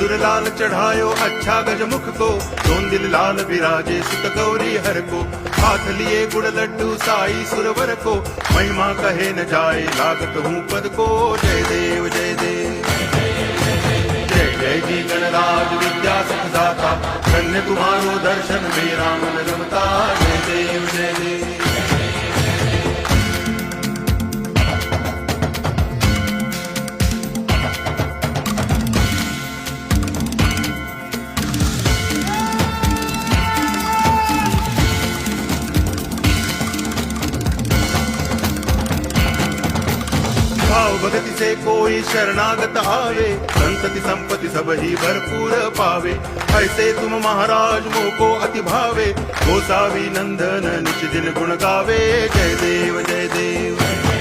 सिंदूर लाल चढ़ायो अच्छा गजमुख को, दोन दिल लाल बिराजे सुत गौरी हर को। हाथ लिए गुड़ लड्डू साई सुरवर को, महिमा कहे न जाए लागत हूँ पद को। जय देव जय देव जय जय जी गणराज विद्या सुखदाता, धन्य तुम्हारो दर्शन मेरा मन रमता। जय देव जय देव भाव भगति से कोई शरणागत आवे, संतति संपत्ति सब ही भरपूर पावे। ऐसे तुम महाराज मोको अति भावे, गोसावी नंदन निच दिन गुण गावे। जय देव जय देव